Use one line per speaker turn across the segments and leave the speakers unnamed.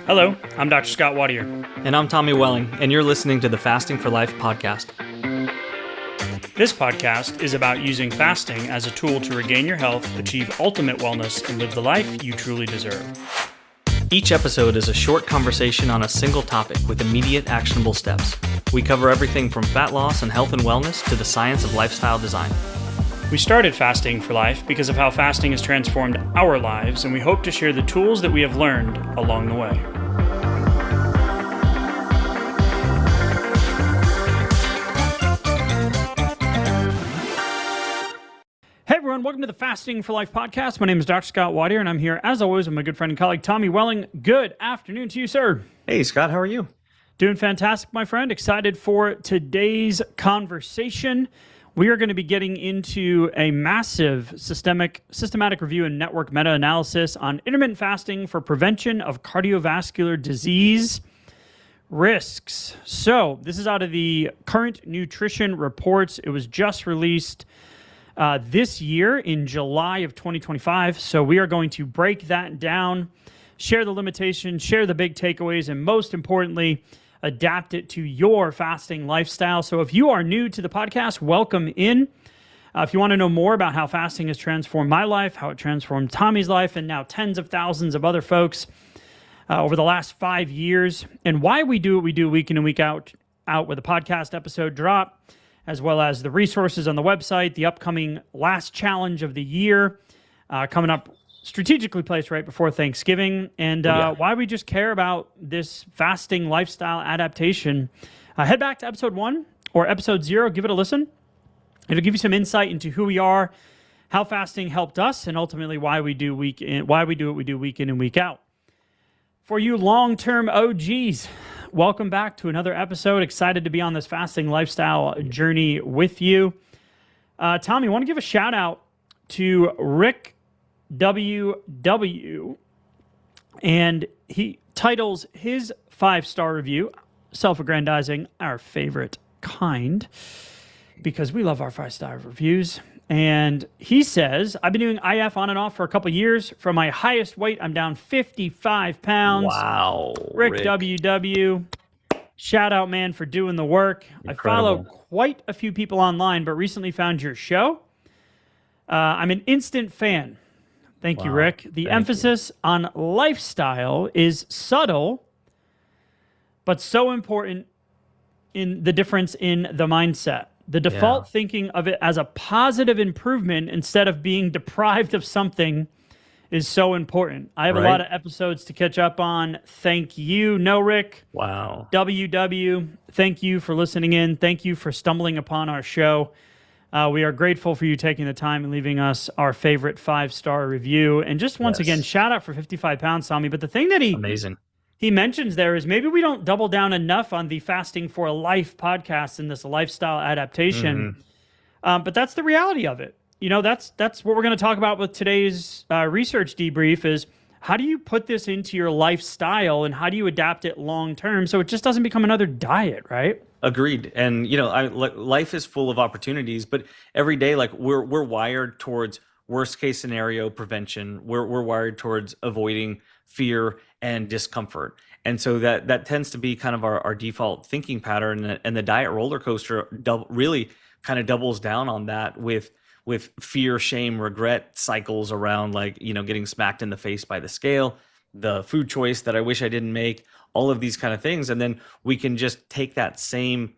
Hello, I'm Dr. Scott Watier.
And I'm Tommy Welling, and you're listening to the Fasting for Life podcast.
This podcast is about using fasting as a tool to regain your health, achieve ultimate wellness, and live the life you truly deserve.
Each episode is a short conversation on a single topic with immediate actionable steps. We cover everything from fat loss and health and wellness to the science of lifestyle design.
We started Fasting for Life because of how fasting has transformed our lives, and we hope to share the tools that we have learned along the way. Hey everyone, welcome to the Fasting for Life podcast. My name is Dr. Scott Watier, and I'm here, as always, with my good friend and colleague, Tommy Welling. Good afternoon to you, sir.
Hey, Scott, how are you?
Doing fantastic, my friend. Excited for today's conversation. We are going to be getting into a massive systematic review and network meta-analysis on intermittent fasting for prevention of cardiovascular disease risks. So this is out of the Current Nutrition Reports. It was just released this year in July of 2025. So we are going to break that down, share the limitations, share the big takeaways, and most importantly, adapt it to your fasting lifestyle. So if you are new to the podcast, welcome in. If you want to know more about how fasting has transformed my life, how it transformed Tommy's life, and now tens of thousands of other folks over the last 5 years, and why we do what we do week in and week out with a podcast episode drop, as well as the resources on the website, the upcoming last challenge of the year coming up, strategically placed right before Thanksgiving, and why we just care about this fasting lifestyle adaptation. Head back to episode 1 or episode 0, give it a listen. It'll give you some insight into who we are, how fasting helped us, and ultimately why we do what we do week in and week out. For you long-term OGs, welcome back to another episode. Excited to be on this fasting lifestyle journey with you. Tommy, I want to give a shout out to Rick WW, and he titles his 5-star review, self-aggrandizing, our favorite kind, because we love our 5-star reviews. And he says, I've been doing IF on and off for a couple years. From my highest weight, I'm down 55 pounds.
Wow.
Rick WW, shout out, man, for doing the work.
Incredible.
I follow quite a few people online, but recently found your show. I'm an instant fan. Thank you, Rick. The emphasis on lifestyle is subtle, but so important in the difference in the mindset. The default thinking of it as a positive improvement instead of being deprived of something is so important. I have a lot of episodes to catch up on. Thank you. No, Rick.
Wow.
WW, thank you for listening in. Thank you for stumbling upon our show. We are grateful for you taking the time and leaving us our favorite 5-star review. And just once again, shout out for 55 pounds, Tommy. But the thing that he mentions there is maybe we don't double down enough on the Fasting for Life podcast and this lifestyle adaptation. But that's the reality of it. You know, that's what we're going to talk about with today's research debrief is how do you put this into your lifestyle and how do you adapt it long term so it just doesn't become another diet, right?
Agreed. And, you know, life is full of opportunities, but every day, like we're wired towards worst case scenario prevention. We're wired towards avoiding fear and discomfort. And so that tends to be kind of our default thinking pattern. And the diet roller coaster really kind of doubles down on that with fear, shame, regret cycles around, like, you know, getting smacked in the face by the scale, the food choice that I wish I didn't make, all of these kind of things. And then we can just take that same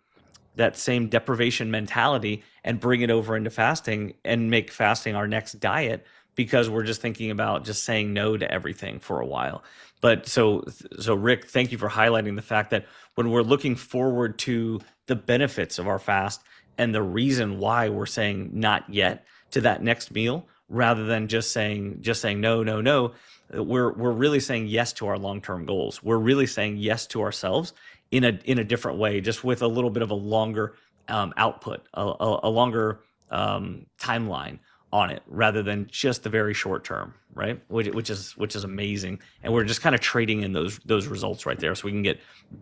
deprivation mentality and bring it over into fasting and make fasting our next diet because we're just thinking about just saying no to everything for a while. But so Rick, thank you for highlighting the fact that when we're looking forward to the benefits of our fast and the reason why we're saying not yet to that next meal, rather than just saying no, we're really saying yes to our long-term goals. We're really saying yes to ourselves in a different way, just with a little bit of a longer output, a longer timeline on it, rather than just the very short term, right? Which is amazing, and we're just kind of trading in those results right there, so we can get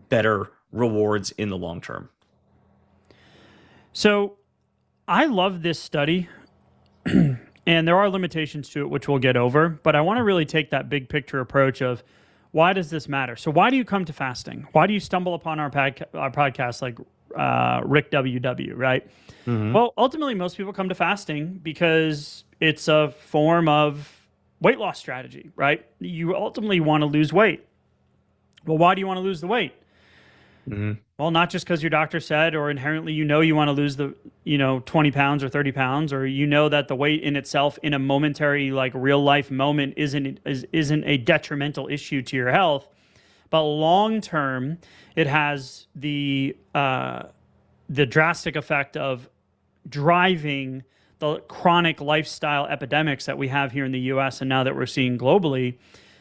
better rewards in the long term.
So, I love this study. And there are limitations to it, which we'll get over. But I want to really take that big picture approach of why does this matter? So why do you come to fasting? Why do you stumble upon our podcast like Rick WW, right?
Mm-hmm.
Well, ultimately, most people come to fasting because it's a form of weight loss strategy, right? You ultimately want to lose weight. Well, why do you want to lose the weight?
Mm-hmm.
Well, not just because your doctor said, or inherently you want to lose the 20 pounds or 30 pounds, or that the weight in itself in a momentary, like real life moment isn't a detrimental issue to your health, but long term it has the drastic effect of driving the chronic lifestyle epidemics that we have here in the U.S. and now that we're seeing globally.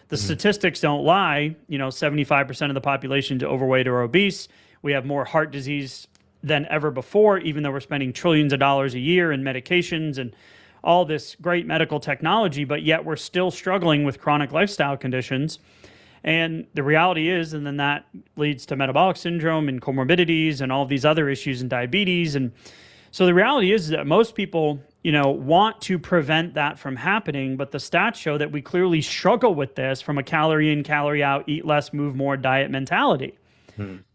The statistics don't lie. 75% of the population is overweight or obese. We have more heart disease than ever before, even though we're spending trillions of dollars a year in medications and all this great medical technology, but yet we're still struggling with chronic lifestyle conditions. And the reality is, and then that leads to metabolic syndrome and comorbidities and all these other issues and diabetes. And so the reality is that most people, want to prevent that from happening, but the stats show that we clearly struggle with this from a calorie in, calorie out, eat less, move more diet mentality.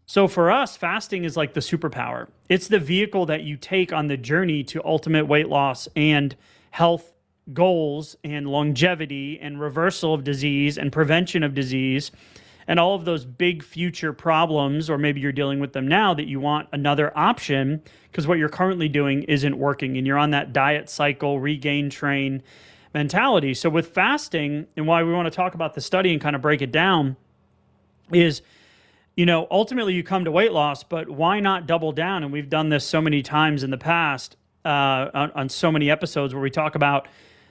So for us, fasting is like the superpower. It's the vehicle that you take on the journey to ultimate weight loss and health goals and longevity and reversal of disease and prevention of disease and all of those big future problems, or maybe you're dealing with them now that you want another option because what you're currently doing isn't working and you're on that diet cycle, regain, train mentality. So with fasting, and why we want to talk about the study and kind of break it down is, ultimately you come to weight loss, but why not double down? And we've done this so many times in the past on so many episodes where we talk about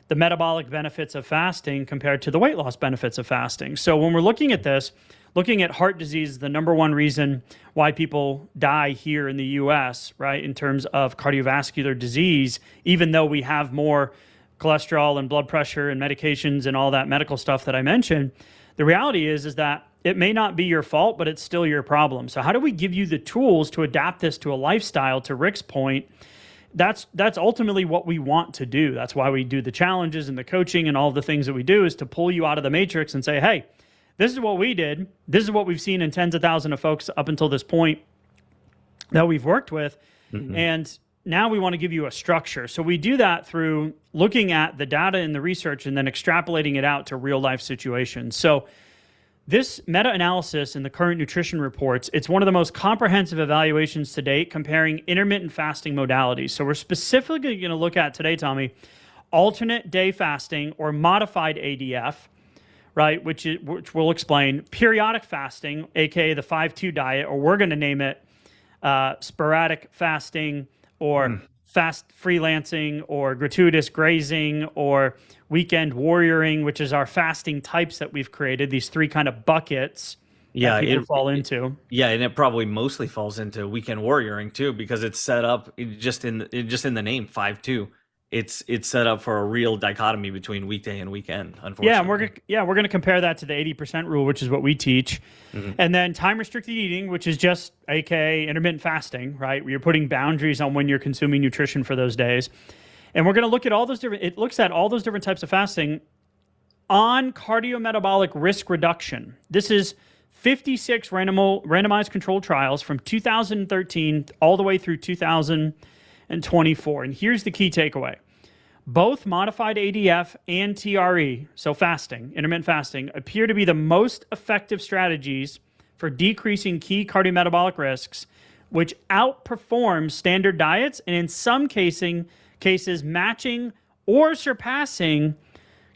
the metabolic benefits of fasting compared to the weight loss benefits of fasting. So when we're looking at this, looking at heart disease, the number one reason why people die here in the US, right, in terms of cardiovascular disease, even though we have more cholesterol and blood pressure and medications and all that medical stuff that I mentioned, the reality is that it may not be your fault, but it's still your problem. So how do we give you the tools to adapt this to a lifestyle, to Rick's point? That's ultimately what we want to do. That's why we do the challenges and the coaching and all the things that we do, is to pull you out of the matrix and say, hey, this is what we did. This is what we've seen in tens of thousands of folks up until this point that we've worked with. And now we want to give you a structure. So we do that through looking at the data and the research and then extrapolating it out to real life situations. So this meta-analysis in the current nutrition reports, it's one of the most comprehensive evaluations to date comparing intermittent fasting modalities. So we're specifically going to look at today, Tommy, alternate day fasting or modified ADF, right, which we'll explain, periodic fasting, aka the 5-2 diet, or we're going to name it sporadic fasting or fast freelancing or gratuitous grazing or weekend warrioring, which is our fasting types that we've created, these three kind of buckets that people fall into.
Yeah, and it probably mostly falls into weekend warrioring too, because it's set up just in the name 5-2. It's set up for a real dichotomy between weekday and weekend, unfortunately.
Yeah, and we're gonna compare that to the 80% rule, which is what we teach. And then time restricted eating, which is just aka intermittent fasting, right? Where you're putting boundaries on when you're consuming nutrition for those days. And we're going to look at all those it looks at all those different types of fasting on cardiometabolic risk reduction. This is 56 randomized controlled trials from 2013 all the way through 2024. And here's the key takeaway. Both modified ADF and TRE, so fasting, intermittent fasting, appear to be the most effective strategies for decreasing key cardiometabolic risks, which outperform standard diets and in some cases matching or surpassing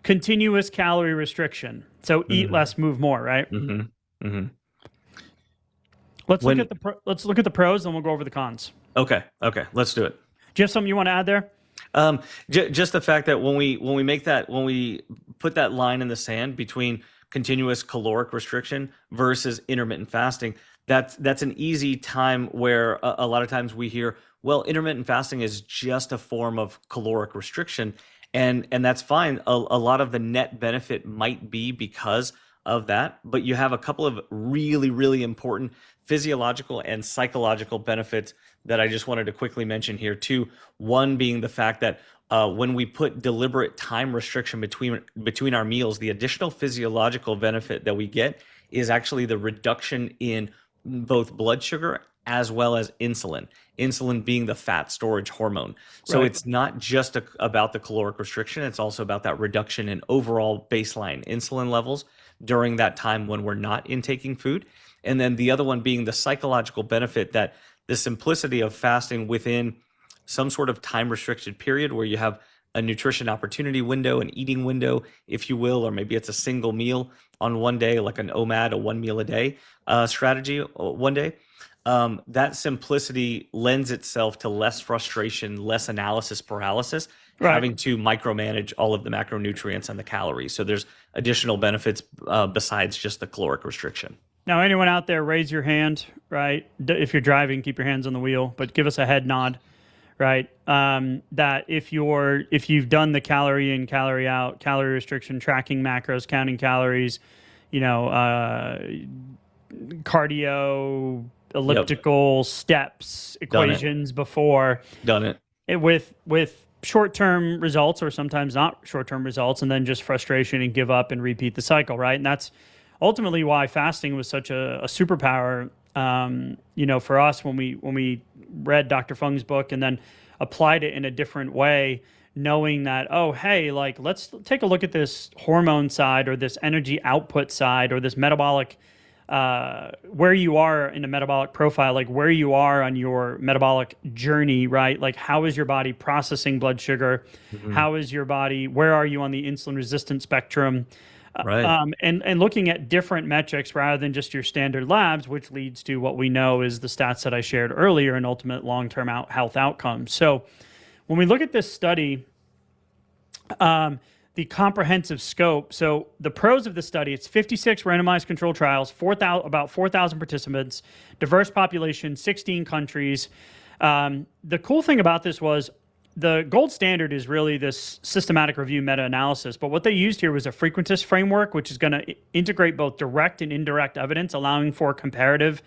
continuous calorie restriction. So eat less, move more, right? Let's look at the pros, and we'll go over the cons.
Okay, let's do it.
Do you have something you want to add there?
Just the fact that when we put that line in the sand between continuous caloric restriction versus intermittent fasting, that's an easy time where a lot of times we hear, well, intermittent fasting is just a form of caloric restriction, and that's fine. A lot of the net benefit might be because of that, but you have a couple of really, really important physiological and psychological benefits that I just wanted to quickly mention here too. One being the fact that when we put deliberate time restriction between our meals, the additional physiological benefit that we get is actually the reduction in both blood sugar as well as insulin. Insulin being the fat storage hormone. So
Right.
it's not just about the caloric restriction, it's also about that reduction in overall baseline insulin levels during that time when we're not intaking food. And then the other one being the psychological benefit that the simplicity of fasting within some sort of time restricted period where you have a nutrition opportunity window, an eating window, if you will, or maybe it's a single meal on one day, like an OMAD, a 1 meal a day strategy one day. That simplicity lends itself to less frustration, less analysis paralysis,
Right.
having to micromanage all of the macronutrients and the calories. So there's additional benefits besides just the caloric restriction.
Now, anyone out there, raise your hand, right? If you're driving, keep your hands on the wheel, but give us a head nod, right? That if you've done the calorie in, calorie out, calorie restriction, tracking macros, counting calories, cardio, elliptical steps, equations before.
Done it.
With short-term results or sometimes not short-term results, and then just frustration and give up and repeat the cycle, right? And that's ultimately why fasting was such a superpower, for us when we read Dr. Fung's book and then applied it in a different way, knowing that, oh, hey, like, let's take a look at this hormone side or this energy output side or this metabolic, where you are in a metabolic profile, like where you are on your metabolic journey, right? Like, how is your body processing blood sugar?
Mm-hmm.
How is your body, where are you on the insulin resistant spectrum?
Right.
And looking at different metrics rather than just your standard labs, which leads to what we know is the stats that I shared earlier and ultimate long-term health outcomes. So when we look at this study, the comprehensive scope, so the pros of the study, it's 56 randomized controlled trials, about 4,000 participants, diverse population, 16 countries. The cool thing about this was the gold standard is really this systematic review meta-analysis, but what they used here was a frequentist framework, which is going to integrate both direct and indirect evidence, allowing for comparative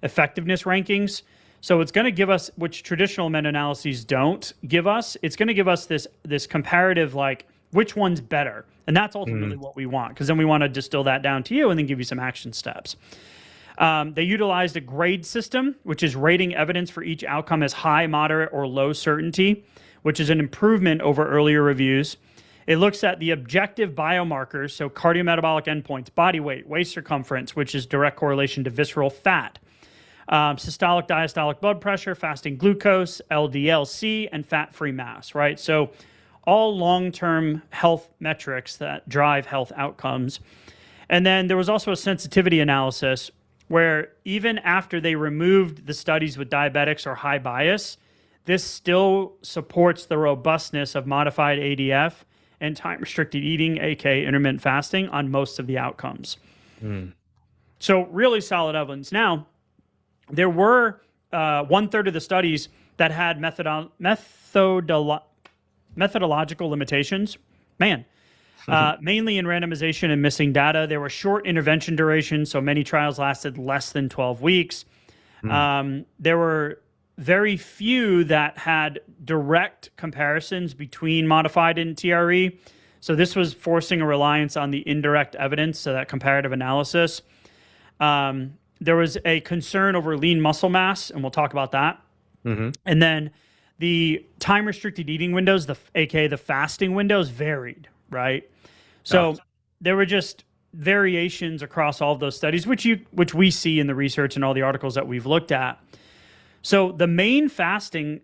effectiveness rankings. So it's going to give us, which traditional meta-analyses don't give us, it's going to give us this comparative, like, which one's better? And that's ultimately what we want, because then we want to distill that down to you and then give you some action steps. They utilized a grade system, which is rating evidence for each outcome as high, moderate, or low certainty, which is an improvement over earlier reviews. It looks at the objective biomarkers, so cardiometabolic endpoints, body weight, waist circumference, which is direct correlation to visceral fat, systolic, diastolic blood pressure, fasting glucose, LDL-C, and fat-free mass, right? So all long-term health metrics that drive health outcomes. And then there was also a sensitivity analysis where even after they removed the studies with diabetics or high bias, this still supports the robustness of modified ADF and time-restricted eating, aka intermittent fasting, on most of the outcomes. So really solid evidence. Now, there were 1/3 of the studies that had methodological limitations. Mainly in randomization and missing data. There were short intervention durations, so many trials lasted less than 12 weeks. There were very few that had direct comparisons between modified and TRE. So this was forcing a reliance on the indirect evidence, so that comparative analysis. There was a concern over lean muscle mass, and we'll talk about that. And then the time-restricted eating windows, aka the fasting windows, varied, right? So there were just variations across all of those studies, which we see in the research and all the articles that we've looked at. So the main fasting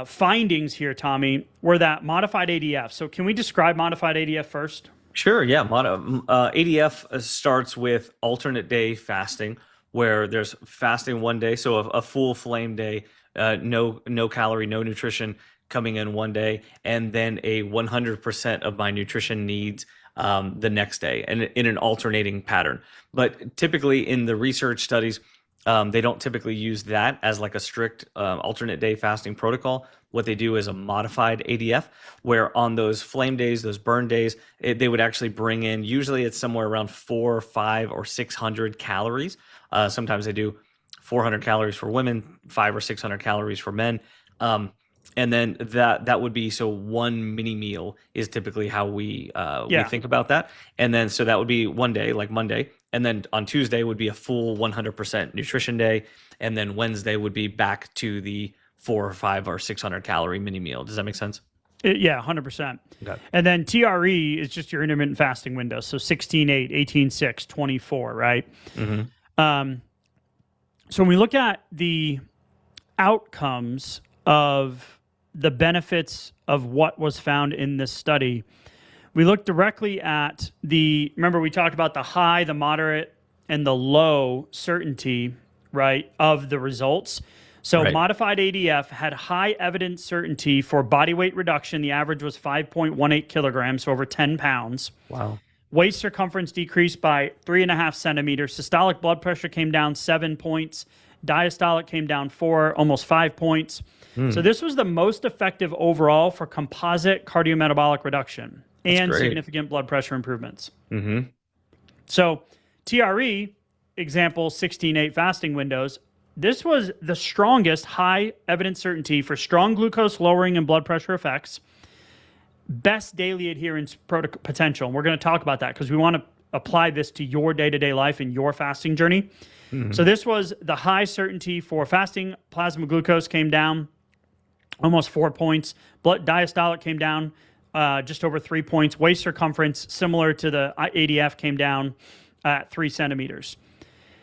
findings here, Tommy, were that modified ADF. So can we describe modified ADF first?
Sure, yeah. ADF starts with alternate day fasting, where there's fasting one day, so a full flame day, no calorie, no nutrition coming in one day, and then a 100% of my nutrition needs the next day, and in an alternating pattern. But typically in the research studies, they don't typically use that as like a strict alternate day fasting protocol. What they do is a modified ADF, where on those flame days, those burn days, they would actually bring in, usually it's somewhere around 400, 500, or 600 calories. Sometimes they do 400 calories for women, 500 or 600 calories for men. And then that would be, so one mini meal is typically how we think about that. And then so that would be one day, like Monday, and then on Tuesday would be a full 100% nutrition day, and then Wednesday would be back to the 4 or 5 or 600 calorie mini meal. Does that make sense?
Yeah, 100%.
Okay.
And then TRE is just your intermittent fasting window. So 16-8, 18-6, 24, right?
Mm-hmm.
So when we look at the outcomes of the benefits of what was found in this study, we looked directly at remember we talked about the high, the moderate, and the low certainty, right, of the results. So modified ADF had high evidence certainty for body weight reduction. The average was 5.18 kilograms, so over 10 pounds.
Wow.
Waist circumference decreased by 3.5 centimeters. Systolic blood pressure came down 7 points. Diastolic came down 4, almost 5 points. So this was the most effective overall for composite cardiometabolic reduction and significant blood pressure improvements.
Mm-hmm.
So TRE, example 16-8 fasting windows, this was the strongest high evidence certainty for strong glucose lowering and blood pressure effects, best daily adherence potential. And we're going to talk about that because we want to apply this to your day-to-day life and your fasting journey. Mm-hmm. So this was the high certainty for fasting. Plasma glucose came down almost 4 points. Blood diastolic came down just over 3 points. Waist circumference, similar to the ADF, came down at 3 centimeters.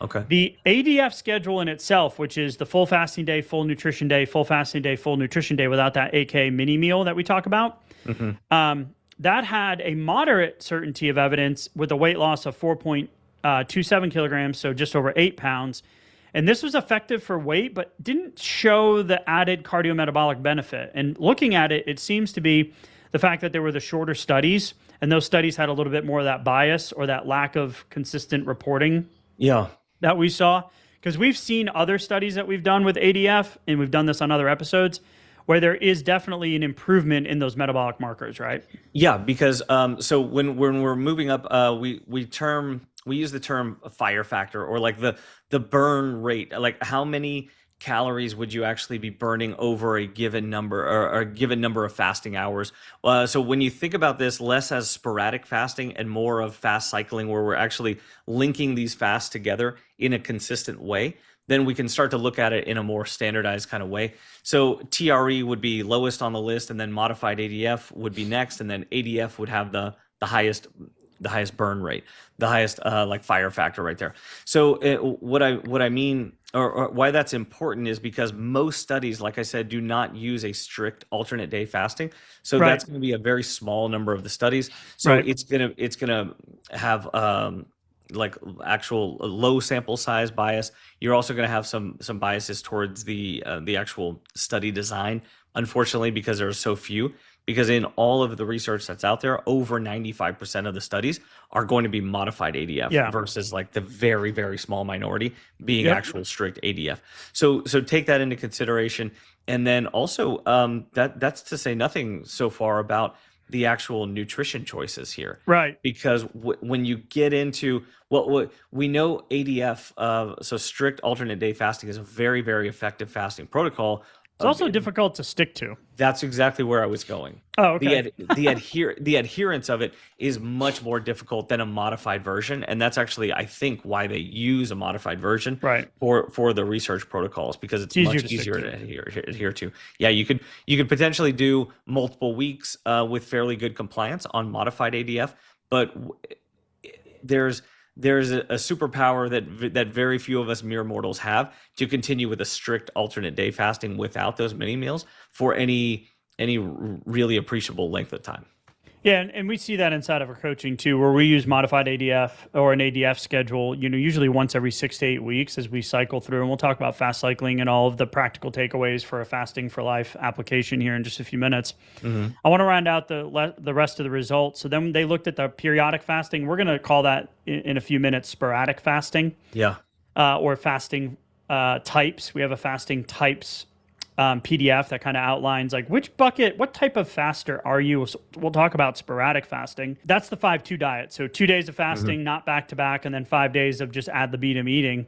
Okay.
The ADF schedule in itself, which is the full fasting day, full nutrition day, full fasting day, full nutrition day without that AK mini meal that we talk about, that had a moderate certainty of evidence with a weight loss of 4.27 kilograms, so just over 8 pounds. And this was effective for weight, but didn't show the added cardiometabolic benefit. And looking at it, it seems to be the fact that there were the shorter studies, and those studies had a little bit more of that bias or that lack of consistent reporting that we saw. Because we've seen other studies that we've done with ADF, and we've done this on other episodes, where there is definitely an improvement in those metabolic markers, right?
Yeah, because so when we're moving up, we use the term fire factor, or like the burn rate, like how many calories would you actually be burning over a given number, or a given number of fasting hours. So when you think about this less as sporadic fasting and more of fast cycling, where we're actually linking these fasts together in a consistent way, then we can start to look at it in a more standardized kind of way. So TRE would be lowest on the list, and then modified ADF would be next, and then ADF would have the highest burn rate, the highest like fire factor right there. So what I mean, or why that's important, is because most studies, like I said, do not use a strict alternate day fasting. So that's going to be a very small number of the studies. So it's gonna have like actual low sample size bias. You're also going to have some biases towards the actual study design, unfortunately, because there are so few. Because in all of the research that's out there, over 95% of the studies are going to be modified ADF versus like the very, very small minority being actual strict ADF. So take that into consideration. And then also that's to say nothing so far about the actual nutrition choices here.
Right.
Because when you get into what we know, ADF, so strict alternate day fasting, is a very, very effective fasting protocol.
It's also difficult to stick to.
That's exactly where I was going.
Oh, okay.
The adherence of it is much more difficult than a modified version, and that's actually, I think, why they use a modified version for the research protocols, because it's much easier to adhere to. Yeah, you could potentially do multiple weeks with fairly good compliance on modified ADF, but there's a superpower that very few of us mere mortals have, to continue with a strict alternate day fasting without those mini meals for any really appreciable length of time.
Yeah, and we see that inside of our coaching too, where we use modified ADF or an ADF schedule, usually once every 6 to 8 weeks as we cycle through. And we'll talk about fast cycling and all of the practical takeaways for a fasting for life application here in just a few minutes. Mm-hmm. I want to round out the rest of the results. So then they looked at the periodic fasting. We're going to call that in a few minutes sporadic fasting.
Yeah.
Or fasting types. We have a fasting types PDF that kind of outlines like which bucket, what type of faster are you? So we'll talk about sporadic fasting. That's the 5-2 diet. So 2 days of fasting, not back to back, and then 5 days of just ad libitum eating.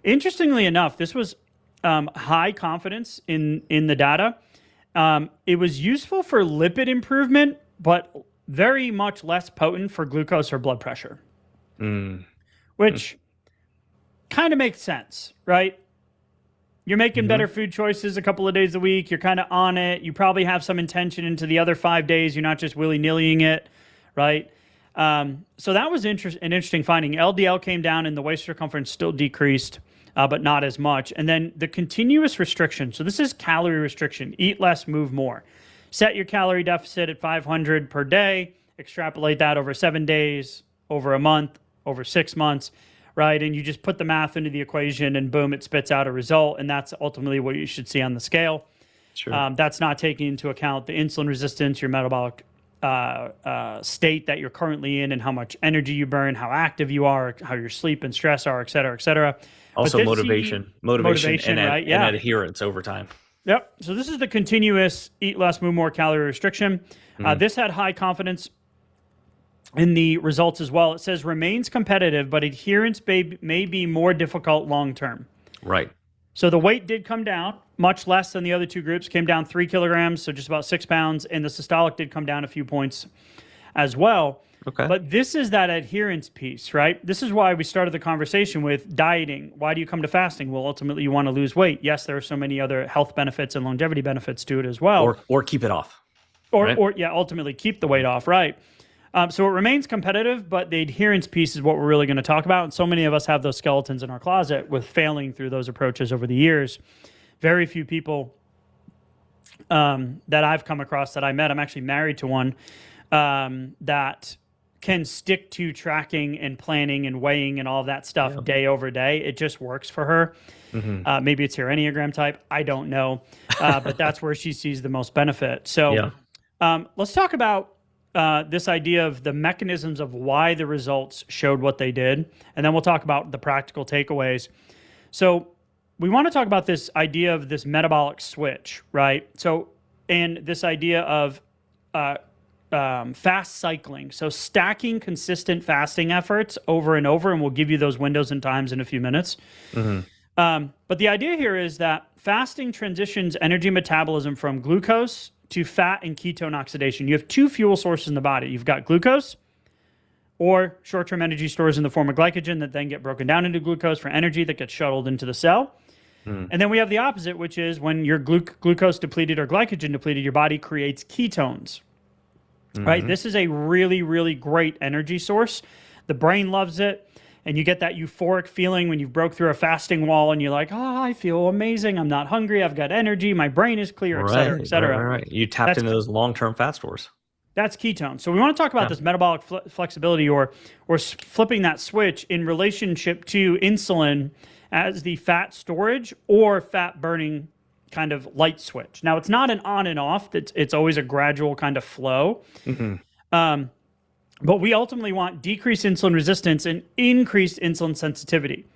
Interestingly enough, this was high confidence in the data. It was useful for lipid improvement, but very much less potent for glucose or blood pressure, which kind of makes sense, right? You're making better food choices a couple of days a week. You're kind of on it. You probably have some intention into the other 5 days. You're not just willy-nillying it, right? So that was an interesting finding. LDL came down and the waist circumference still decreased, but not as much. And then the continuous restriction. So this is calorie restriction. Eat less, move more. Set your calorie deficit at 500 per day. Extrapolate that over 7 days, over a month, over 6 months, right? And you just put the math into the equation and boom, it spits out a result. And that's ultimately what you should see on the scale.
Sure.
That's not taking into account the insulin resistance, your metabolic state that you're currently in and how much energy you burn, how active you are, how your sleep and stress are, et cetera, et cetera.
Also motivation and,
right?
And adherence over time.
Yep. So this is the continuous eat less, move more calorie restriction. This had high confidence in the results as well. It says remains competitive, but adherence may be more difficult long-term.
Right.
So the weight did come down, much less than the other two groups, came down 3 kilograms, so just about 6 pounds, and the systolic did come down a few points as well.
Okay.
But this is that adherence piece, right? This is why we started the conversation with dieting. Why do you come to fasting? Well, ultimately, you want to lose weight. Yes, there are so many other health benefits and longevity benefits to it as well.
Or keep it off.
Or ultimately keep the weight off, right? So it remains competitive, but the adherence piece is what we're really going to talk about. And so many of us have those skeletons in our closet with failing through those approaches over the years. Very few people that I've come across that I met, I'm actually married to one, that can stick to tracking and planning and weighing and all of that stuff day over day. It just works for her. Maybe it's her Enneagram type. I don't know. But that's where she sees the most benefit. So let's talk about this idea of the mechanisms of why the results showed what they did. And then we'll talk about the practical takeaways. So we want to talk about this idea of this metabolic switch, right? So, and this idea of fast cycling. So stacking consistent fasting efforts over and over, and we'll give you those windows and times in a few minutes. But the idea here is that fasting transitions energy metabolism from glucose to fat and ketone oxidation. You have two fuel sources in the body. You've got glucose or short-term energy stores in the form of glycogen that then get broken down into glucose for energy that gets shuttled into the cell. And then we have the opposite, which is when you're glucose depleted or glycogen depleted, your body creates ketones, right? This is a really, really great energy source. The brain loves it. And you get that euphoric feeling when you broke through a fasting wall and you're like, oh, I feel amazing. I'm not hungry. I've got energy. My brain is clear, et cetera, et cetera.
Right. You tapped into those long-term fat stores.
That's ketone. So we want to talk about this metabolic flexibility or flipping that switch in relationship to insulin as the fat storage or fat burning kind of light switch. Now, it's not an on and off. It's always a gradual kind of flow. But we ultimately want decreased insulin resistance and increased insulin sensitivity.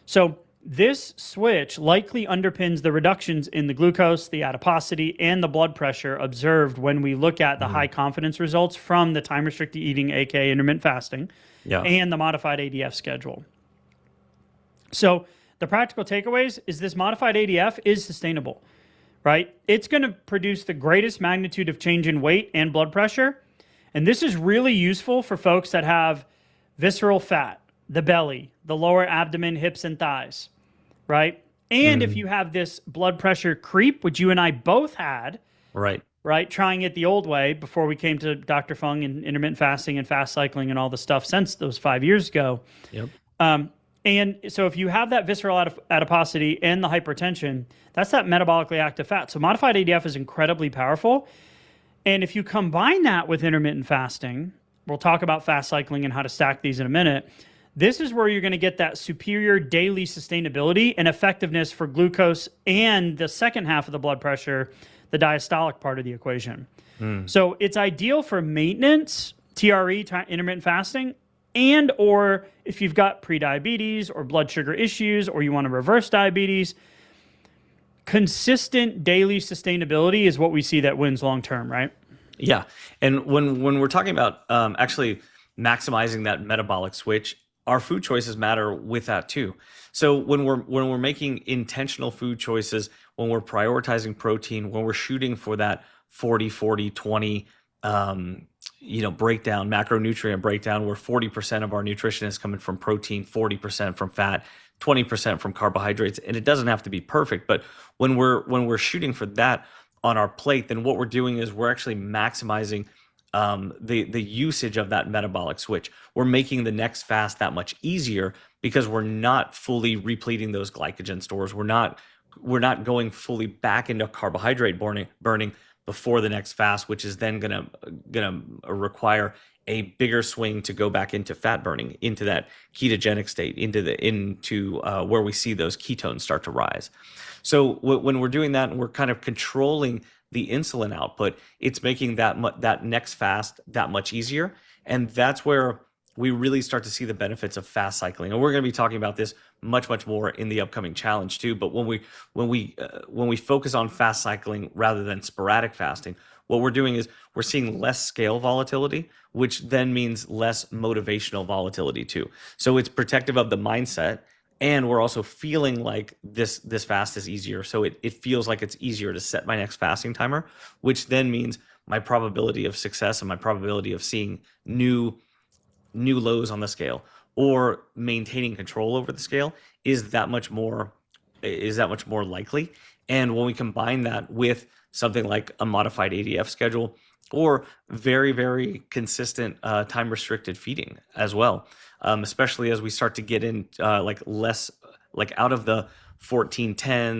So this switch likely underpins the reductions in the glucose, the adiposity, and the blood pressure observed when we look at the high confidence results from the time-restricted eating, aka intermittent fasting, and the modified ADF schedule. So the practical takeaways is this modified ADF is sustainable, right? It's going to produce the greatest magnitude of change in weight and blood pressure. And this is really useful for folks that have visceral fat, the belly, the lower abdomen, hips, and thighs, right? And if you have this blood pressure creep, which you and I both had, right, trying it the old way before we came to Dr. Fung and intermittent fasting and fast cycling and all the stuff since those 5 years ago. And so if you have that visceral adiposity and the hypertension, that's that metabolically active fat. So modified ADF is incredibly powerful. And if you combine that with intermittent fasting, we'll talk about fast cycling and how to stack these in a minute. This is where you're going to get that superior daily sustainability and effectiveness for glucose and the second half of the blood pressure, the diastolic part of the equation. So it's ideal for maintenance, TRE, intermittent fasting, and or if you've got prediabetes or blood sugar issues or you want to reverse diabetes. Consistent daily sustainability is what we see that wins long term, right?
Yeah. And when we're talking about actually maximizing that metabolic switch, our food choices matter with that too. So when we're making intentional food choices, when we're prioritizing protein, when we're shooting for that 40-40-20 breakdown, macronutrient breakdown, where 40% of our nutrition is coming from protein, 40% from fat, 20% from carbohydrates, and it doesn't have to be perfect, but when we're shooting for that on our plate, then what we're doing is we're actually maximizing the usage of that metabolic switch. We're making the next fast that much easier because we're not fully repleting those glycogen stores. We're not going fully back into carbohydrate burning before the next fast, which is then gonna require a bigger swing to go back into fat burning, into that ketogenic state, into where we see those ketones start to rise. So when we're doing that and we're kind of controlling the insulin output, it's making that next fast that much easier, and that's where we really start to see the benefits of fast cycling. And we're going to be talking about this much more in the upcoming challenge too. But when we focus on fast cycling rather than sporadic fasting, what we're doing is we're seeing less scale volatility, which then means less motivational volatility too. So it's protective of the mindset, and we're also feeling like this fast is easier. So it feels like it's easier to set my next fasting timer, which then means my probability of success and my probability of seeing new lows on the scale or maintaining control over the scale is that much more likely. And when we combine that with something like a modified ADF schedule or very, very consistent time restricted feeding as well, especially as we start to get in less out of the 14-10,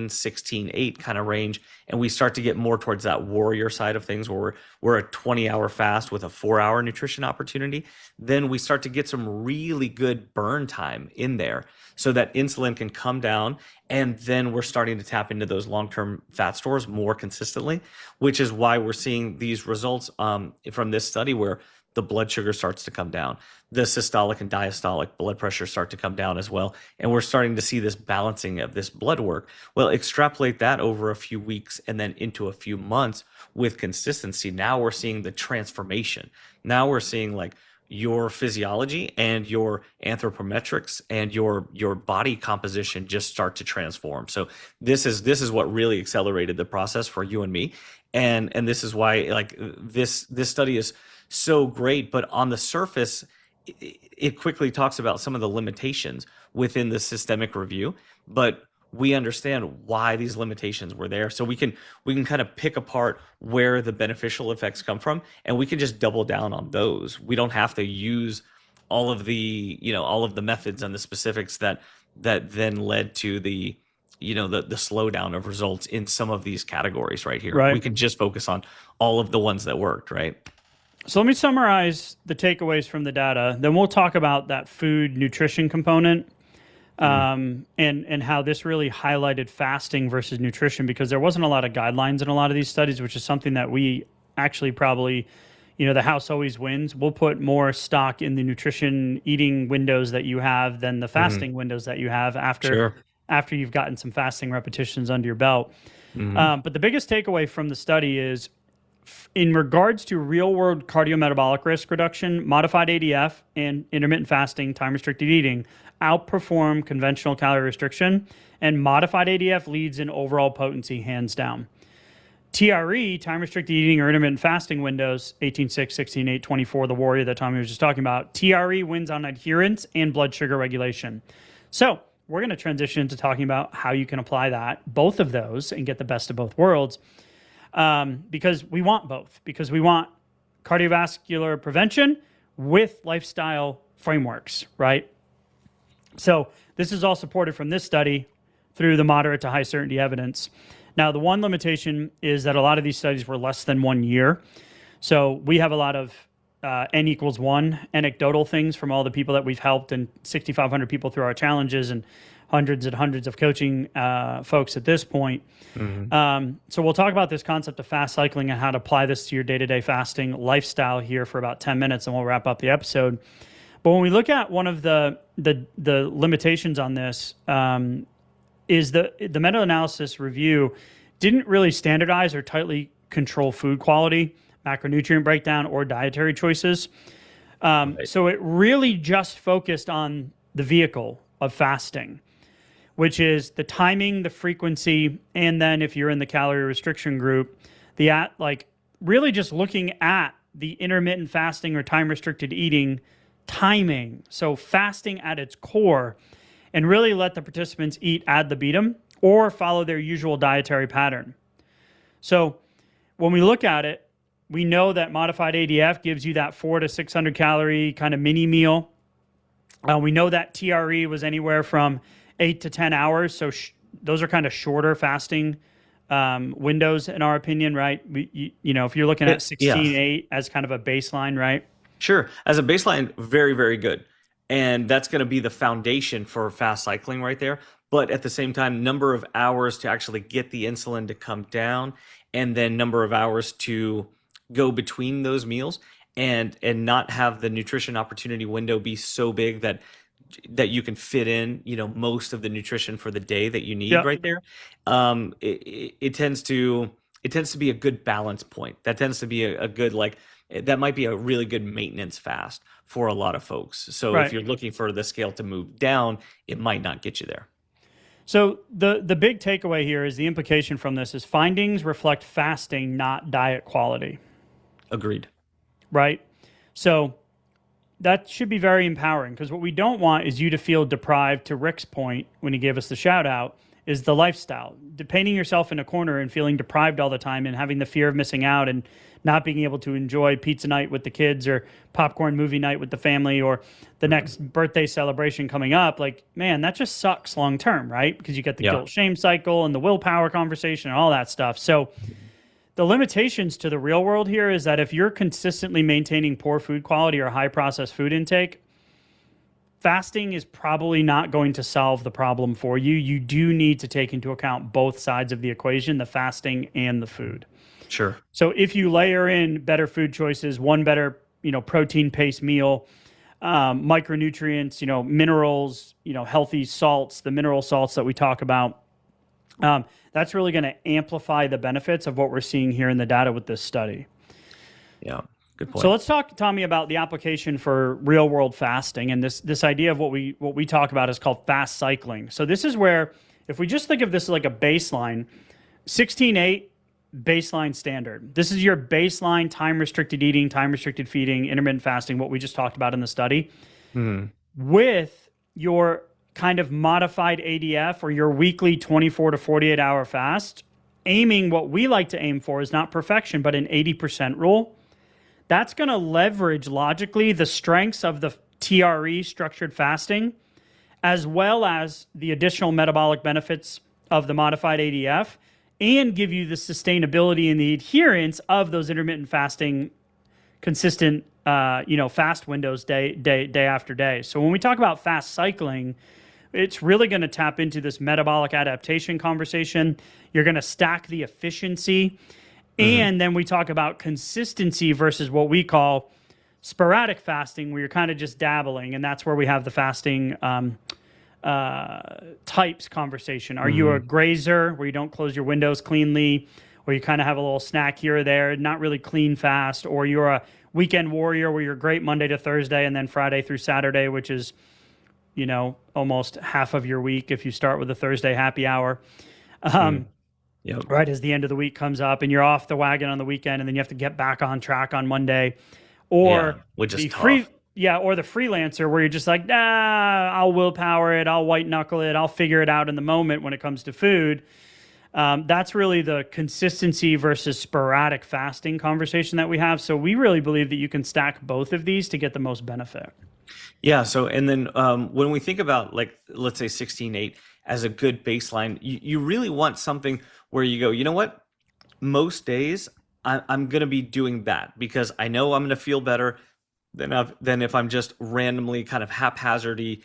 16-8 kind of range, and we start to get more towards that warrior side of things where we're a 20-hour fast with a 4-hour nutrition opportunity, then we start to get some really good burn time in there so that insulin can come down, and then we're starting to tap into those long-term fat stores more consistently, which is why we're seeing these results from this study where the blood sugar starts to come down. The systolic and diastolic blood pressure start to come down as well. And we're starting to see this balancing of this blood work. Well, extrapolate that over a few weeks and then into a few months with consistency. Now we're seeing the transformation. Now we're seeing like your physiology and your anthropometrics and your body composition just start to transform. So this is what really accelerated the process for you and me. And this is why like this study is so great, but on the surface, it quickly talks about some of the limitations within the systemic review, but we understand why these limitations were there. So we can kind of pick apart where the beneficial effects come from, and we can just double down on those. We don't have to use all of the methods and the specifics that then led to the slowdown of results in some of these categories right here.
Right.
We can just focus on all of the ones that worked, right?
So let me summarize the takeaways from the data. Then we'll talk about that food nutrition component and how this really highlighted fasting versus nutrition, because there wasn't a lot of guidelines in a lot of these studies, which is something that we actually probably, the house always wins. We'll put more stock in the nutrition eating windows that you have than the fasting windows that you have after you've gotten some fasting repetitions under your belt. But the biggest takeaway from the study is, in regards to real-world cardiometabolic risk reduction, modified ADF and intermittent fasting, time-restricted eating, outperform conventional calorie restriction, and modified ADF leads in overall potency, hands down. TRE, time-restricted eating or intermittent fasting windows, 18-6, 16-8, 24, the warrior that Tommy was just talking about, TRE wins on adherence and blood sugar regulation. So we're going to transition into talking about how you can apply both of those, and get the best of both worlds. Because we want both, because we want cardiovascular prevention with lifestyle frameworks, right? So this is all supported from this study through the moderate to high certainty evidence. Now, the one limitation is that a lot of these studies were less than 1 year. So we have a lot of N equals 1 anecdotal things from all the people that we've helped, and 6,500 people through our challenges, and hundreds and hundreds of coaching folks at this point. So we'll talk about this concept of fast cycling and how to apply this to your day-to-day fasting lifestyle here for about 10 minutes, and we'll wrap up the episode. But when we look at one of the limitations on this is the meta-analysis review didn't really standardize or tightly control food quality, macronutrient breakdown, or dietary choices.
Right.
So it really just focused on the vehicle of fasting, which is the timing, the frequency, and then if you're in the calorie restriction group, really just looking at the intermittent fasting or time restricted eating timing. So fasting at its core, and really let the participants eat ad libitum or follow their usual dietary pattern. So when we look at it, we know that modified ADF gives you that 400 to 600 calorie kind of mini meal. We know that TRE was anywhere from 8 to 10 hours. So those are kind of shorter fasting windows, in our opinion, right? If you're looking at 16-8 as kind of a baseline, right?
Sure. As a baseline, very, very good. And that's going to be the foundation for fast cycling right there. But at the same time, number of hours to actually get the insulin to come down, and then number of hours to go between those meals, and not have the nutrition opportunity window be so big that you can fit in, most of the nutrition for the day that you need right there. It tends to be a good balance point. That tends to be a good, that might be a really good maintenance fast for a lot of folks. So if you're looking for the scale to move down, it might not get you there.
So the big takeaway here is the implication from this is findings reflect fasting, not diet quality.
Agreed.
Right? So that should be very empowering, because what we don't want is you to feel deprived. To Rick's point, when he gave us the shout out, is the lifestyle. Painting yourself in a corner and feeling deprived all the time and having the fear of missing out and not being able to enjoy pizza night with the kids or popcorn movie night with the family or the next birthday celebration coming up. Man, that just sucks long term, right? Because you get the guilt shame cycle and the willpower conversation and all that stuff. So the limitations to the real world here is that if you're consistently maintaining poor food quality or high processed food intake, fasting is probably not going to solve the problem for you. You do need to take into account both sides of the equation, the fasting and the food.
Sure.
So if you layer in better food choices, one better, protein-paced meal, micronutrients, minerals, healthy salts, the mineral salts that we talk about, that's really going to amplify the benefits of what we're seeing here in the data with this study.
Yeah, good point.
So let's talk, Tommy, about the application for real-world fasting, and this idea of what we talk about is called fast cycling. So this is where, if we just think of this like a baseline, 16-8 baseline standard. This is your baseline time-restricted eating, time-restricted feeding, intermittent fasting, what we just talked about in the study, with your kind of modified ADF or your weekly 24 to 48 hour fast, aiming what we like to aim for is not perfection, but an 80% rule. That's going to leverage logically the strengths of the TRE, structured fasting, as well as the additional metabolic benefits of the modified ADF, and give you the sustainability and the adherence of those intermittent fasting, consistent, fast windows day after day. So when we talk about fast cycling, it's really going to tap into this metabolic adaptation conversation. You're going to stack the efficiency. And then we talk about consistency versus what we call sporadic fasting, where you're kind of just dabbling. And that's where we have the fasting types conversation. Are you a grazer, where you don't close your windows cleanly, or you kind of have a little snack here or there, not really clean fast? Or you're a weekend warrior, where you're great Monday to Thursday and then Friday through Saturday, which is almost half of your week if you start with a Thursday happy hour. Right as the end of the week comes up and you're off the wagon on the weekend, and then you have to get back on track on Monday. Or
which is tough.
Or the freelancer, where you're just like, I'll willpower it, I'll white knuckle it, I'll figure it out in the moment when it comes to food. That's really the consistency versus sporadic fasting conversation that we have. So we really believe that you can stack both of these to get the most benefit.
Yeah. So, and then when we think about, let's say 16-8 as a good baseline, you really want something where you go, you know what? Most days I'm going to be doing that because I know I'm going to feel better than if I'm just randomly kind of haphazardy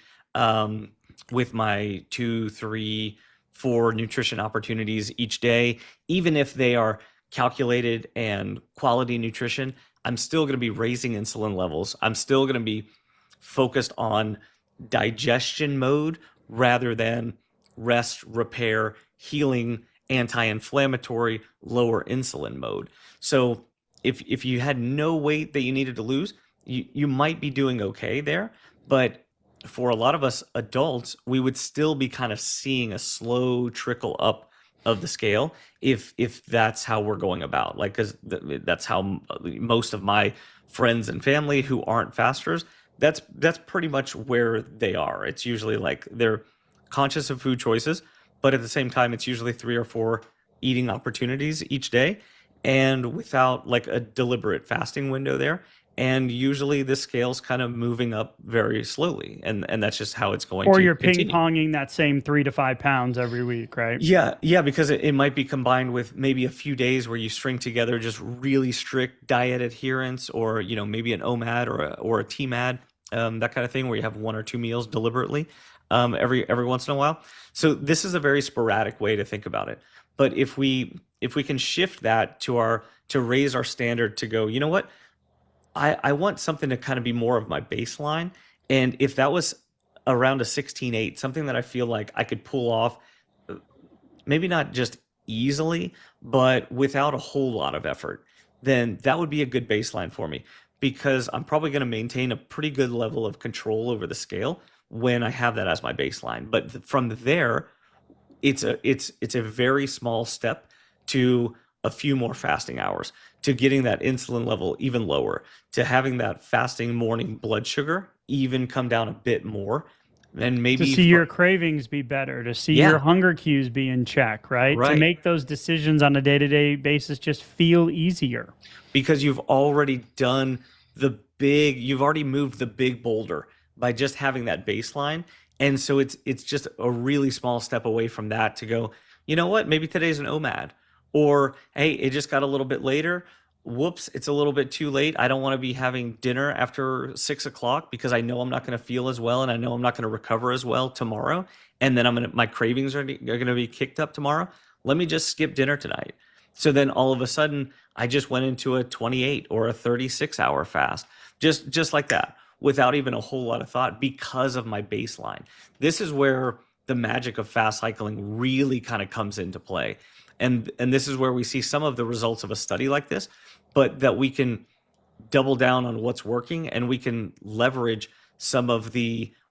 with my 2, 3, 4 nutrition opportunities each day. Even if they are calculated and quality nutrition, I'm still going to be raising insulin levels. I'm still going to be focused on digestion mode rather than rest, repair, healing, anti-inflammatory, lower insulin mode. So if you had no weight that you needed to lose, you might be doing okay there, but for a lot of us adults, we would still be kind of seeing a slow trickle up of the scale if that's how we're going about. Like, because that's how most of my friends and family who aren't fasters, that's pretty much where they are. It's usually like they're conscious of food choices, but at the same time, it's usually 3 or 4 eating opportunities each day, and without like a deliberate fasting window there. And usually the scale's kind of moving up very slowly, and that's just how it's going
Or
to
you're
continue.
ping-ponging that same 3 to 5 pounds every week, right?
Yeah, because it might be combined with maybe a few days where you string together just really strict diet adherence, or maybe an OMAD or a TMAD, that kind of thing, where you have 1 or 2 meals deliberately every once in a while. So this is a very sporadic way to think about it. But if we can shift that to raise our standard to go, you know what? I want something to kind of be more of my baseline. And if that was around a 16.8, something that I feel like I could pull off, maybe not just easily, but without a whole lot of effort, then that would be a good baseline for me, because I'm probably going to maintain a pretty good level of control over the scale when I have that as my baseline. But from there, it's a very small step to a few more fasting hours, to getting that insulin level even lower, to having that fasting morning blood sugar even come down a bit more, and maybe
to see your cravings be better, to see your hunger cues be in check, right? To make those decisions on a day-to-day basis just feel easier.
Because you've already done you've already moved the big boulder by just having that baseline. And so it's just a really small step away from that to go, you know what, maybe today's an OMAD. Or, hey, it just got a little bit later. Whoops, it's a little bit too late. I don't want to be having dinner after 6 o'clock because I know I'm not going to feel as well, and I know I'm not going to recover as well tomorrow. And then my cravings are going to be kicked up tomorrow. Let me just skip dinner tonight. So then all of a sudden, I just went into a 28 or a 36-hour fast, just like that, without even a whole lot of thought, because of my baseline. This is where the magic of fast cycling really kind of comes into play. And this is where we see some of the results of a study like this, but that we can double down on what's working, and we can leverage some of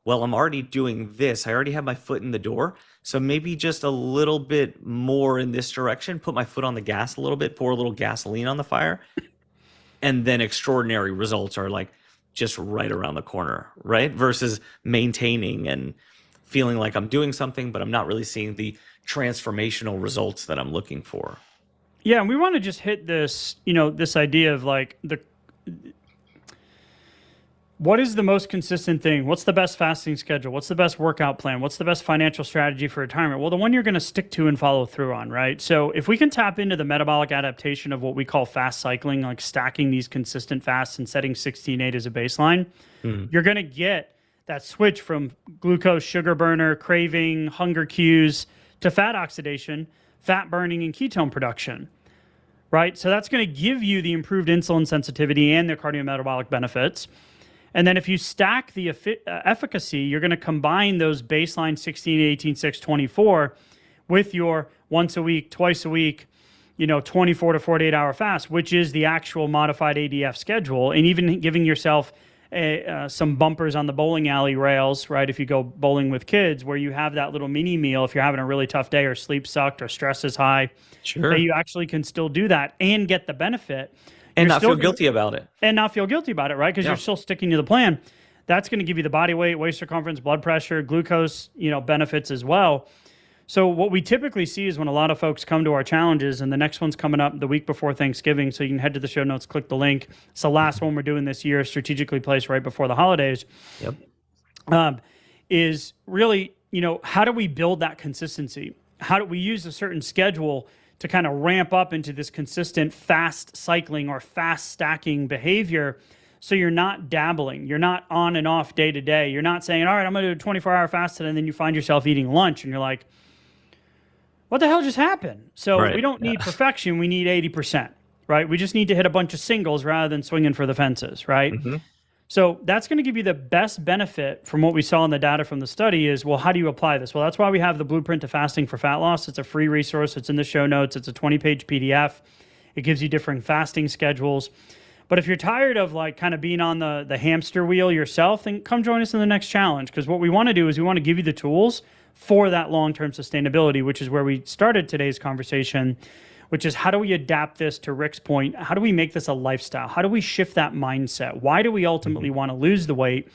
well, I'm already doing this. I already have my foot in the door. So maybe just a little bit more in this direction, put my foot on the gas a little bit, pour a little gasoline on the fire, and then extraordinary results are like just right around the corner, right? Versus maintaining and feeling like I'm doing something, but I'm not really seeing the transformational results that I'm looking for.
Yeah, and we want to just hit this, this idea of like what is the most consistent thing? What's the best fasting schedule? What's the best workout plan? What's the best financial strategy for retirement? Well, the one you're going to stick to and follow through on, right? So if we can tap into the metabolic adaptation of what we call fast cycling, like stacking these consistent fasts and setting 16.8 as a baseline, you're going to get that switch from glucose, sugar burner, craving, hunger cues, to fat oxidation, fat burning, and ketone production, right? So that's going to give you the improved insulin sensitivity and the cardiometabolic benefits. And then if you stack the efficacy, you're going to combine those baseline 16, 18, 6, 24 with your once a week, twice a week, 24 to 48 hour fast, which is the actual modified ADF schedule, and even giving yourself some bumpers on the bowling alley rails, right? If you go bowling with kids, where you have that little mini meal, if you're having a really tough day or sleep sucked or stress is high,
sure,
that you actually can still do that and get the benefit.
And not feel guilty about it.
And not feel guilty about it, right? Because you're still sticking to the plan. That's going to give you the body weight, waist circumference, blood pressure, glucose, benefits as well. So what we typically see is when a lot of folks come to our challenges, and the next one's coming up the week before Thanksgiving, so you can head to the show notes, click the link. It's the last one we're doing this year, strategically placed right before the holidays.
Yep.
Is really, how do we build that consistency? How do we use a certain schedule to kind of ramp up into this consistent fast cycling or fast stacking behavior, so you're not dabbling, you're not on and off day to day. You're not saying, all right, I'm going to do a 24-hour fast today, and then you find yourself eating lunch, and you're like, what the hell just happened? So we don't need perfection. We need 80%, right? We just need to hit a bunch of singles rather than swinging for the fences, right? Mm-hmm. So that's going to give you the best benefit from what we saw in the data from the study is, well, how do you apply this? Well, that's why we have the Blueprint to Fasting for Fat Loss. It's a free resource. It's in the show notes. It's a 20-page PDF. It gives you different fasting schedules. But if you're tired of like kind of being on the hamster wheel yourself, then come join us in the next challenge. Because what we want to do is we want to give you the tools for that long-term sustainability, which is where we started today's conversation, which is how do we adapt this to Rick's point? How do we make this a lifestyle? How do we shift that mindset? Why do we ultimately want to lose the weight?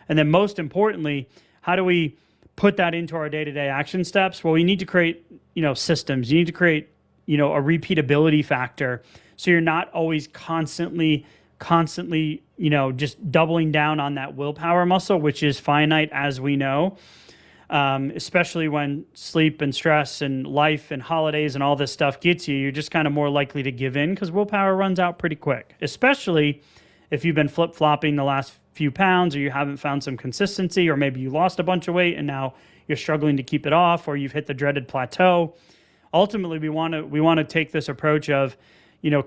And then most importantly, how do we put that into our day-to-day action steps? Well, we need to create, systems. You need to create, a repeatability factor. So you're not always constantly, just doubling down on that willpower muscle, which is finite, as we know, especially when sleep and stress and life and holidays and all this stuff gets you. You're just kind of more likely to give in because willpower runs out pretty quick, especially if you've been flip-flopping the last few pounds, or you haven't found some consistency, or maybe you lost a bunch of weight and now you're struggling to keep it off, or you've hit the dreaded plateau. Ultimately, we want to take this approach of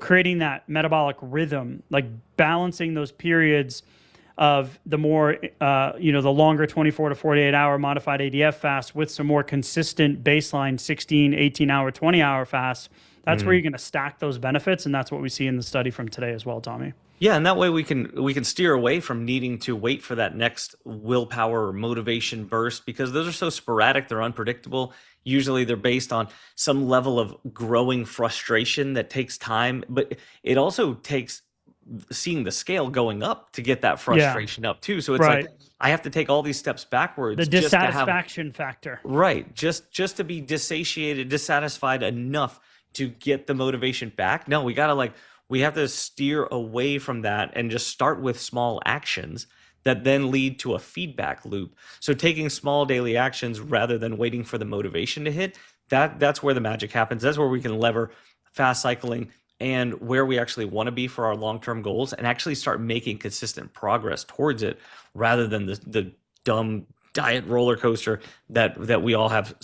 creating that metabolic rhythm, like balancing those periods of the more, the longer 24 to 48 hour modified ADF fast with some more consistent baseline 16, 18 hour, 20 hour fast. That's where you're going to stack those benefits. And that's what we see in the study from today as well, Tommy.
Yeah, and that way we can steer away from needing to wait for that next willpower or motivation burst, because those are so sporadic, they're unpredictable. Usually they're based on some level of growing frustration that takes time, but it also takes seeing the scale going up to get that frustration up too. So it's like I have to take all these steps backwards.
The dissatisfaction factor.
Right. Just to be dissatisfied enough to get the motivation back. No, we have to steer away from that and just start with small actions that then lead to a feedback loop. So taking small daily actions rather than waiting for the motivation to hit, that's where the magic happens. That's where we can lever fast cycling and where we actually want to be for our long-term goals and actually start making consistent progress towards it, rather than the dumb diet roller coaster that we all have,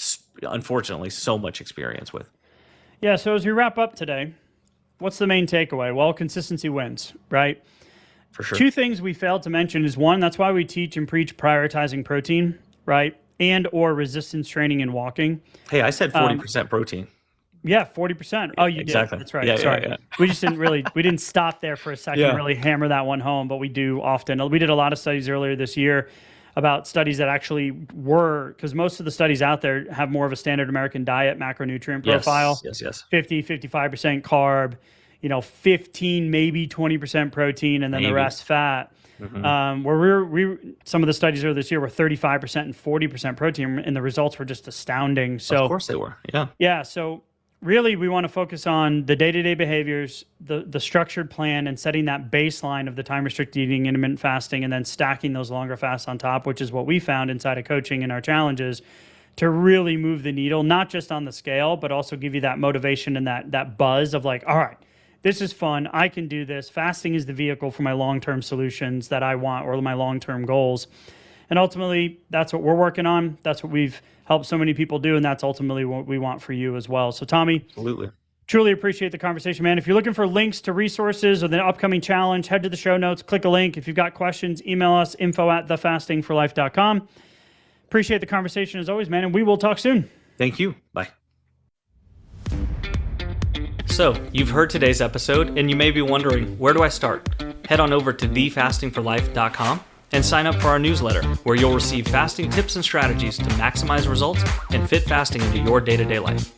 unfortunately, so much experience with.
Yeah, so as we wrap up today, what's the main takeaway? Well, consistency wins, right?
For sure.
Two things we failed to mention is, one, that's why we teach and preach prioritizing protein, right? And or resistance training and walking.
Hey, I said 40% protein.
Yeah, 40%. Oh, you
exactly.
Did. That's right.
Yeah,
Sorry.
yeah.
We just we didn't stop there for a second and really hammer that one home, but we do often. We did a lot of studies earlier this year about studies that actually were, because most of the studies out there have more of a standard American diet macronutrient profile.
Yes.
50, 55% carb, 15, maybe 20% protein, and then the rest fat. Where some of the studies earlier this year were 35% and 40% protein, and the results were just astounding. So
of course they were. Yeah.
Yeah. So really, we want to focus on the day-to-day behaviors, the structured plan, and setting that baseline of the time-restricted eating, intermittent fasting, and then stacking those longer fasts on top, which is what we found inside of coaching and our challenges to really move the needle, not just on the scale, but also give you that motivation and that buzz of like, all right, this is fun. I can do this. Fasting is the vehicle for my long-term solutions that I want, or my long-term goals. And ultimately, that's what we're working on. That's what we've helped so many people do. And that's ultimately what we want for you as well. So Tommy,
absolutely,
truly appreciate the conversation, man. If you're looking for links to resources or the upcoming challenge, head to the show notes, click a link. If you've got questions, email us, info@thefastingforlife.com. Appreciate the conversation as always, man. And we will talk soon.
Thank you. Bye. So, you've heard today's episode, and you may be wondering, where do I start? Head on over to thefastingforlife.com and sign up for our newsletter, where you'll receive fasting tips and strategies to maximize results and fit fasting into your day-to-day life.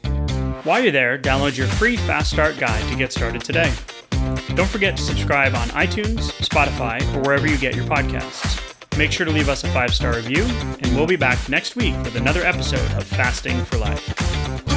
While you're there, download your free Fast Start guide to get started today. Don't forget to subscribe on iTunes, Spotify, or wherever you get your podcasts. Make sure to leave us a 5-star review, and we'll be back next week with another episode of Fasting for Life.